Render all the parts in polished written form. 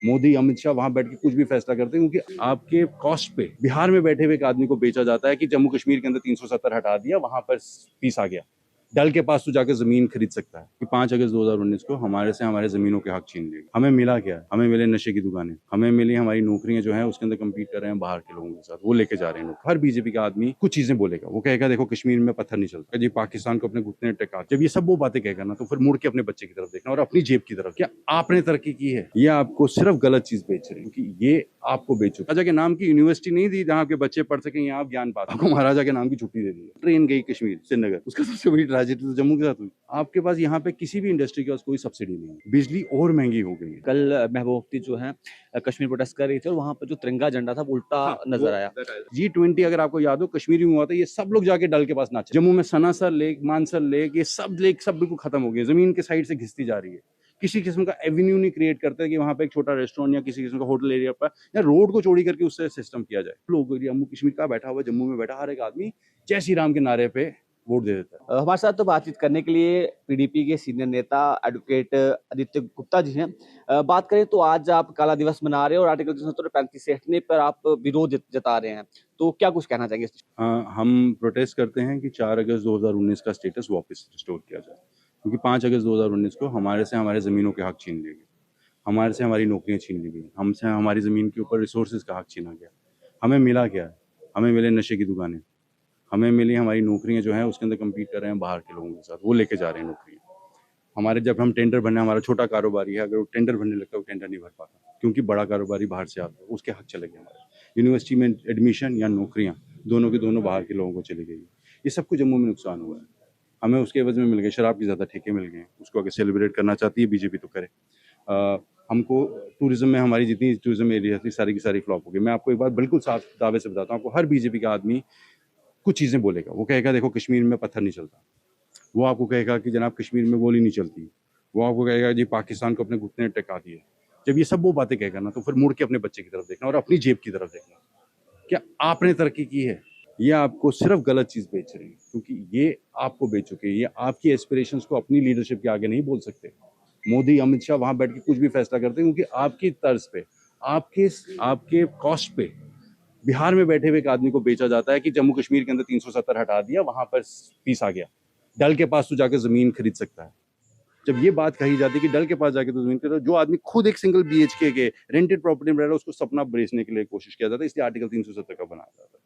मोदी अमित शाह वहां बैठ के कुछ भी फैसला करते हैं, क्योंकि आपके कॉस्ट पे बिहार में बैठे हुए एक आदमी को बेचा जाता है कि जम्मू कश्मीर के अंदर 370 हटा दिया, वहां पर पीस आ गया। डल के पास तो जाकर जमीन खरीद सकता है कि 5 अगस्त 2019 को हमारे से हमारे जमीनों के हक छीन लिए। हमें मिला क्या? हमें मिले नशे की दुकानें, हमें मिली हमारी नौकरियां जो है उसके अंदर कम्पीट कर रहे हैं बाहर के लोगों के साथ, वो लेके जा रहे हैं लोग। हर बीजेपी का आदमी कुछ चीजें बोलेगा, वो कहेगा देखो कश्मीर में पत्थर नहीं चलता जी, पाकिस्तान को अपने घुटने टेका। जब ये सब वो बातें कहेगा ना, तो फिर मुड़ के अपने बच्चे की तरफ देखना और अपनी जेब की तरफ। क्या आपने तरक्की की है? ये आपको सिर्फ गलत चीज बेच रही है, क्योंकि ये आपको बेचो। राजा के नाम की यूनिवर्सिटी नहीं दी जहाँ के बच्चे पढ़ सके, यहाँ आप ज्ञान पाते। आपको महाराजा के नाम की छुट्टी दे दी। ट्रेन गई कश्मीर श्रीनगर, उसका सबसे बड़ी ट्रेजेडी तो जम्मू के साथ हुई। आपके पास यहाँ पे किसी भी इंडस्ट्री के पास कोई सब्सिडी नहीं है, बिजली और महंगी हो गई है। कल महबूबा मुफ्ती जो है कश्मीर प्रोटेस्ट कर रही थी और वहां पर जो तिरंगा झंडा था वो उल्टा नजर आया। G20 अगर आपको याद हो कश्मीर में हुआ था, ये सब लोग जाके डल के पास नाचे। जम्मू में सनासर लेक, मानसर लेक, ये सब लेक सब बिल्कुल खत्म हो गए, जमीन के साइड से घिसती जा रही है। किसी किस्म का एवेन्यू नहीं क्रिएट करते कि वहां पे एक छोटा रेस्टोरेंट या किसी किस्म का होटल एरिया पर या रोड को चौड़ी करके उससे सिस्टम किया जाए। लोग जम्मू कश्मीर का बैठा हुआ, जम्मू में बैठा हर एक आदमी जय श्री राम के नारे पे वोट दे देता है। हमारे साथ तो बातचीत करने के लिए पीडीपी के सीनियर नेता एडवोकेट आदित्य गुप्ता जी हैं। बात करें तो आज आप काला दिवस मना रहे हैं और आर्टिकल 335 से हटने पर आप विरोध जता रहे हैं, तो क्या कुछ कहना चाहेंगे? हम प्रोटेस्ट करते हैं कि 4 अगस्त 2019 का स्टेटस वापस रिस्टोर किया जाए, क्योंकि 5 अगस्त 2019 को हमारे से हमारे ज़मीनों के हक छीन लिए गए, हमारे से हमारी नौकरियां छीन ली गई, हमसे हमारी ज़मीन के ऊपर रिसोर्सेज का हक छीना गया। हमें मिला क्या? हमें मिले नशे की दुकानें, हमें मिली हमारी नौकरियां जो हैं उसके अंदर कम्पीट कर रहे हैं बाहर के लोगों के साथ, वो लेके जा रहे हैं नौकरियां। हमारे जब हम टेंडर भरने, हमारा छोटा कारोबारी है, अगर वो टेंडर भरने लगता है वो टेंडर नहीं भर पाता, क्योंकि बड़ा कारोबारी बाहर से आता है, उसके हक चले गए। हमारे यूनिवर्सिटी में एडमिशन या नौकरियां दोनों के दोनों बाहर के लोगों को चली गई। ये सब कुछ जम्मू में नुकसान हुआ है। हमें उसके एवज में मिल गए, शराब की ज़्यादा ठेके मिल गए। उसको अगर सेलिब्रेट करना चाहती है बीजेपी तो करे। हमको टूरिज्म में हमारी जितनी टूरिज्म एरिया थी सारी की सारी फ्लॉप हो गई। मैं आपको एक बात बिल्कुल साफ दावे से बताता हूँ, आपको हर बीजेपी का आदमी कुछ चीज़ें बोलेगा, वो कहेगा देखो कश्मीर में पत्थर नहीं चलता, वो आपको कहेगा कि जनाब कश्मीर में गोली नहीं चलती, वो आपको कहेगा जी पाकिस्तान को अपने घुटने टेका दिए। जब ये सब वो बातें कहेगा ना, तो फिर मुड़ के अपने बच्चे की तरफ देखना और अपनी जेब की तरफ देखना। क्या आपने तरक्की की है? ये आपको सिर्फ गलत चीज बेच रही है, क्योंकि ये आपको बेच चुके हैं। ये आपकी एस्पिरेशंस को अपनी लीडरशिप के आगे नहीं बोल सकते। मोदी अमित शाह वहां बैठ के कुछ भी फैसला करते हैं, क्योंकि आपकी तर्ज पे, आपके आपके कॉस्ट पे बिहार में बैठे हुए एक आदमी को बेचा जाता है कि जम्मू कश्मीर के अंदर 370 हटा दिया, वहां पर पीस आ गया। डल के पास तो जाकर जमीन खरीद सकता है। जब ये बात कही जाती है कि डल के पास जाके तो जमीन खरीदो, जो आदमी खुद एक सिंगल BHK के रेंटेड प्रॉपर्टी में रह रहा है, उसको सपना बेचने के लिए कोशिश किया जाता है, इसलिए आर्टिकल 370 का बनाया जाता है।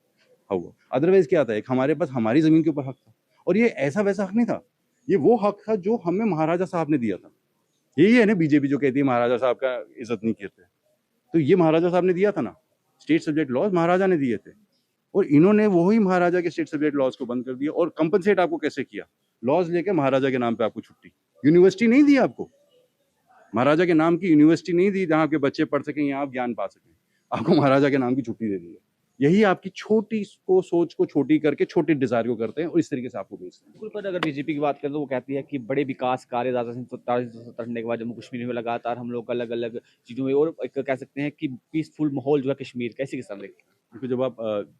हाँ, अदरवाइज क्या था, एक हमारे पास हमारी जमीन के ऊपर हक था, और ये ऐसा वैसा हक नहीं था, ये वो हक था जो हमें महाराजा साहब ने दिया था। यही है ना बीजेपी जो कहती है महाराजा साहब का इज्जत नहीं करते, तो ये महाराजा साहब ने दिया था ना, स्टेट सब्जेक्ट लॉज महाराजा ने दिए थे, और इन्होंने वही महाराजा के स्टेट सब्जेक्ट लॉज को बंद कर दिया। और कंपनसेट आपको कैसे किया? लॉज लेके महाराजा के नाम पे आपको छुट्टी, यूनिवर्सिटी नहीं दी आपको, महाराजा के नाम की यूनिवर्सिटी नहीं दी जहां आपके बच्चे पढ़ सकें, यहाँ आप ज्ञान पा सकें, आपको महाराजा के नाम की छुट्टी दे दी है। यही आपकी छोटी को सोच को छोटी करके छोटी डिजायर को करते हैं और इस तरीके से आपको बेचते हैं। बिल्कुल, पर अगर बीजेपी की बात करें तो वो कहती है कि बड़े विकास कार्य दादा सिंह तरने के बाद जम्मू कश्मीर में लगातार हम लोग अलग अलग चीजों में और एक कह सकते हैं कि पीसफुल माहौल जो है कश्मीर कैसे किस तरह क्योंकि जब आप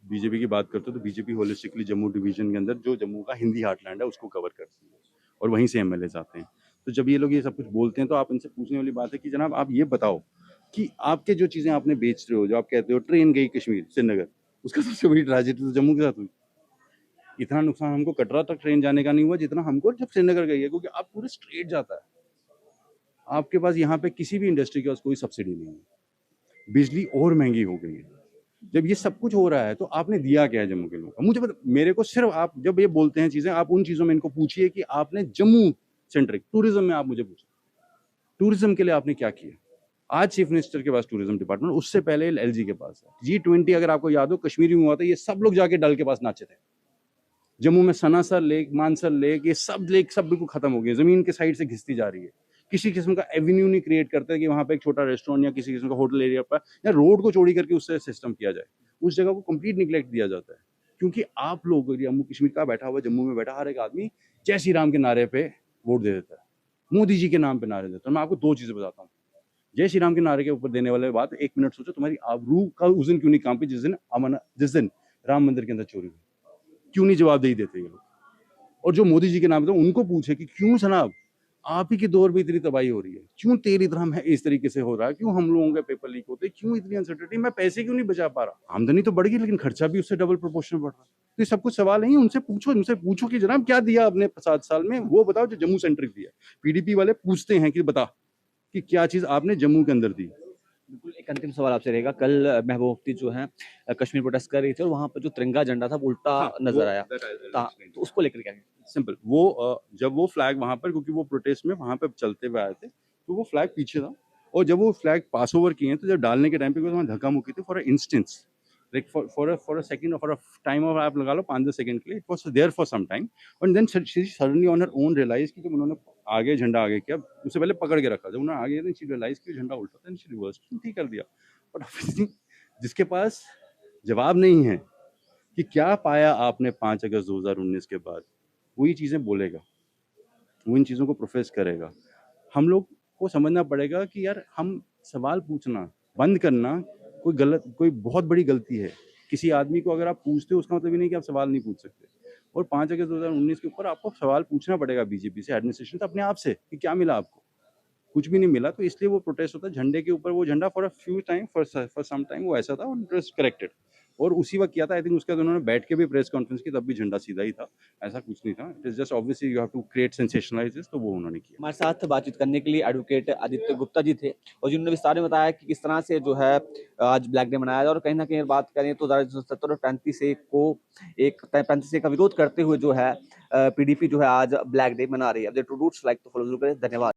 बीजेपी की बात करते हो तो बीजेपी होलिस्टिकली जम्मू डिवीजन के अंदर जो जम्मू का हिंदी हार्टलैंड है उसको कवर करती है, और वहीं से MLA आते हैं। तो जब ये लोग ये सब कुछ बोलते हैं तो आप इनसे पूछने वाली बात है कि जनाब आप ये बताओ कि आपके जो चीज़ें आपने बेच रहे हो, जो आप कहते हो ट्रेन गई कश्मीर श्रीनगर, उसका सबसे बड़ी ट्रेजेडी तो जम्मू के साथ हुई। इतना नुकसान हमको कटरा तक ट्रेन जाने का नहीं हुआ जितना हमको जब श्रीनगर गई है, क्योंकि आप पूरे स्ट्रेट जाता है। आपके पास यहाँ पे किसी भी इंडस्ट्री के पास कोई सब्सिडी नहीं है, बिजली और महंगी हो गई है। जब ये सब कुछ हो रहा है तो आपने दिया क्या है जम्मू के लोगों को? मुझे पता, मेरे को सिर्फ आप जब ये बोलते हैं चीजें, आप उन चीजों में इनको पूछिए कि आपने जम्मू सेंट्रिक टूरिज्म में, आप मुझे पूछिए टूरिज्म के लिए आपने क्या किया। आज चीफ मिनिस्टर के पास टूरिज्म डिपार्टमेंट, उससे पहले LG के पास है। G20 अगर आपको याद हो कश्मीरी में हुआ था, ये सब लोग जाके डल के पास नाचे थे। जम्मू में सनासर लेक, मानसर लेक, ये सब लेक सब बिल्कुल खत्म हो गए, जमीन के साइड से घिसती जा रही है। किसी किस्म का एवेन्यू नहीं क्रिएट करते कि वहां पे एक छोटा रेस्टोरेंट या किसी किस्म का होटल एरिया पर या रोड को चौड़ी करके उससे सिस्टम किया जाए। उस जगह को कंप्लीट निगलेक्ट दिया जाता है, क्योंकि आप लोग जम्मू कश्मीर का बैठा हुआ, जम्मू में बैठा हर एक आदमी जय श्री राम के नारे पे वोट दे देता है, मोदी जी के नाम पे नारे देता है। मैं आपको दो चीजें बताता हूँ। जय श्री राम के नारे के ऊपर देने वाले बात, 1 मिनट सोचो, तुम्हारी आबरू का उस दिन क्यों नहीं कांपी जिस दिन राम मंदिर के अंदर चोरी हुई? क्यों नहीं जवाबदेही देते ये लोग? और जो मोदी जी के नाम पे उनको पूछे कि क्यों जनाब आप ही के दौर में इतनी तबाही हो रही है, क्यों तेल इतना है इस तरीके से हो रहा है, क्यों हम लोगों के पेपर लीक होते हैं, क्यों इतनी अनसर्टेनिटी, मैं पैसे क्यों नहीं बचा पा रहा, आमदनी तो बढ़ गई लेकिन खर्चा भी उससे डबल प्रोपोर्शनल बढ़ रहा है। तो ये सब कुछ सवाल नहीं है, उनसे पूछो कि जनाब क्या दिया आपने 7 साल में, वो बताओ जो जम्मू सेंट्रिक दिया। पीडीपी वाले पूछते हैं कि बता कि क्या चीज आपने जम्मू के अंदर दी। बिल्कुल, एक अंतिम सवाल आपसे रहेगा। कल महबूबा मुफ्ती जो हैं कश्मीर प्रोटेस्ट कर रही थी और वहाँ पर जो तिरंगा झंडा था वो उल्टा हाँ, नजर वो आया। that I'll ता explain to तो you. उसको लेकर क्या कहें? सिंपल वो जब वो फ्लैग वहां पर, क्योंकि वो प्रोटेस्ट में वहां पर चलते हुए आए थे, तो वो फ्लैग पीछे था, और जब वो फ्लैग पास ओवर किए तो जब डालने के टाइम पे वहां धक्का मुक्की थी for instance, like for a second, for a time of, आप लगा लो 5-10 सेकंड के लिए, it was there for some time, and then she suddenly on her own realise कि जब उन्होंने आगे झंडा आगे किया, उससे पहले पकड़ के रखा, जब उन्होंने आगे किया शी रियलाइज कि झंडा उल्टा था, शी रिवर्स ठीक कर दिया। बट ऑब्वियसली जिसके पास जवाब नहीं है कि क्या पाया आपने 5 अगस्त 2019 के बाद, वही चीज़ें बोलेगा, वो इन चीज़ों को प्रोफेस करेगा। हम लोग को समझना पड़ेगा कि यार हम सवाल पूछना बंद करना कोई बहुत बड़ी गलती है। किसी आदमी को अगर आप पूछते हो उसका मतलब ये नहीं कि आप सवाल नहीं पूछ सकते। और 5 अगस्त 2019 के ऊपर आपको सवाल पूछना पड़ेगा बीजेपी से, एडमिनिस्ट्रेशन से, अपने आप से कि क्या मिला आपको? कुछ भी नहीं मिला, तो इसलिए वो प्रोटेस्ट होता है झंडे के ऊपर। वो झंडा for a few time, for some time वो ऐसा था, और इट वाज करेक्टेड, और उसी वक्त किया था। आई थिंक उसके बाद उन्होंने बैठ के भी प्रेस कॉन्फ्रेंस की, तब भी झंडा सीधा ही था, ऐसा कुछ नहीं था। It is just obviously you have to create sensationalise this, तो वो उन्होंने किया। हमारे साथ बातचीत करने के लिए एडवोकेट आदित्य गुप्ता जी थे और जिन्होंने विस्तार में बताया कि किस तरह से जो है आज ब्लैक डे मनाया जाए। और कहीं ना कहीं बात करें तो 2070 और 35 को एक 35 का विरोध करते हुए जो है पीडीपी जो है आज ब्लैक डे मना रही है। अपडेट टू रूट्स लाइक तो फॉलो जरूर करें। धन्यवाद।